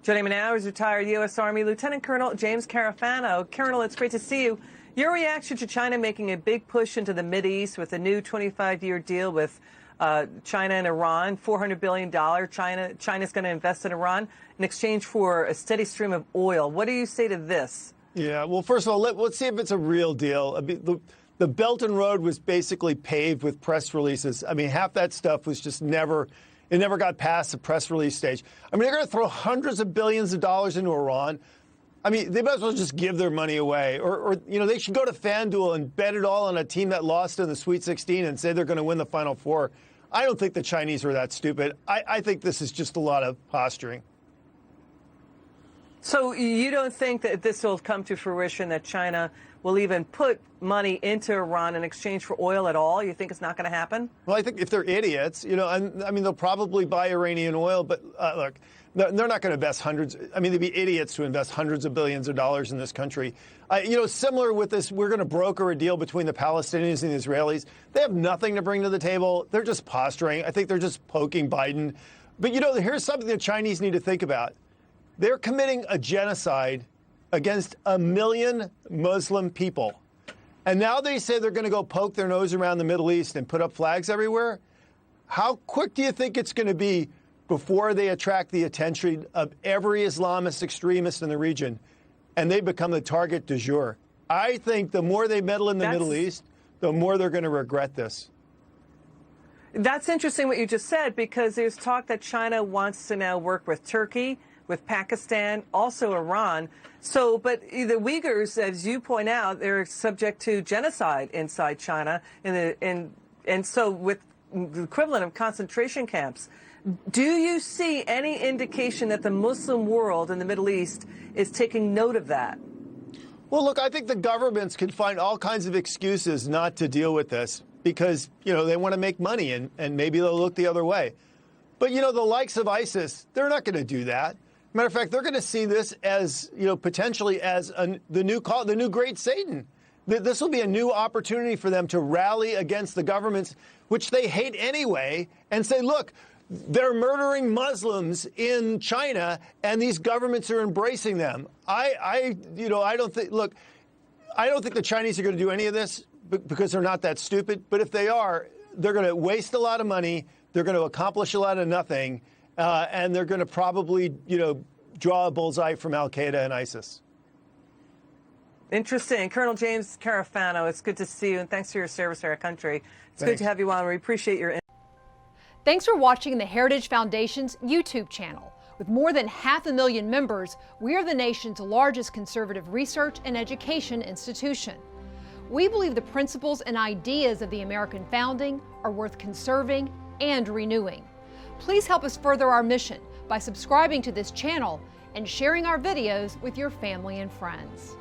Joining me now is retired U.S. Army Lieutenant Colonel James Carafano. Colonel, it's great to see you. Your reaction to China making a big push into the Mideast with a new 25-year deal with China and Iran, $400 billion. China's going to invest in Iran in exchange for a steady stream of oil. What do you say to this? Yeah, well, first of all, let's see if it's a real deal. I mean, the Belt and Road was basically paved with press releases. I mean, half that stuff was just never got past the press release stage. I mean, they're going to throw hundreds of billions of dollars into Iran. I mean, they might as well just give their money away. Or they should go to FanDuel and bet it all on a team that lost in the Sweet 16 and say they're going to win the Final Four. I don't think the Chinese are that stupid. I think this is just a lot of posturing. So you don't think that this will come to fruition, that China will even put money into Iran in exchange for oil at all? You think it's not going to happen? Well, I think if they're idiots, I mean, they'll probably buy Iranian oil, but look, they're not going to invest hundreds. I mean, they'd be idiots to invest hundreds of billions of dollars in this country. Similar with this, we're going to broker a deal between the Palestinians and the Israelis. They have nothing to bring to the table. They're just posturing. I think they're just poking Biden. But, here's something the Chinese need to think about. They're committing a genocide against 1 million Muslim people. And now they say they're going to go poke their nose around the Middle East and put up flags everywhere. How quick do you think it's going to be before they attract the attention of every Islamist extremist in the region and they become the target du jour? I think the more they meddle in the Middle East, the more they're going to regret this. That's interesting what you just said, because there's talk that China wants to now work with Turkey, with Pakistan, also Iran. So, but the Uyghurs, as you point out, they're subject to genocide inside China, and so with the equivalent of concentration camps. Do you see any indication that the Muslim world in the Middle East is taking note of that? Well, look, I think the governments can find all kinds of excuses not to deal with this because, they want to make money and maybe they'll look the other way. But, the likes of ISIS, they're not going to do that. Matter of fact, they're going to see this as, potentially as the new great Satan. This will be a new opportunity for them to rally against the governments, which they hate anyway, and say, look, they're murdering Muslims in China, and these governments are embracing them. I don't think the Chinese are going to do any of this because they're not that stupid. But if they are, they're going to waste a lot of money. They're going to accomplish a lot of nothing. And they're going to probably, draw a bullseye from al-Qaeda and ISIS. Interesting. Colonel James Carafano, it's good to see you, and thanks for your service to our country. It's good to have you on. We appreciate your. Thanks for watching the Heritage Foundation's YouTube channel. With more than 500,000 members, we are the nation's largest conservative research and education institution. We believe the principles and ideas of the American founding are worth conserving and renewing. Please help us further our mission by subscribing to this channel and sharing our videos with your family and friends.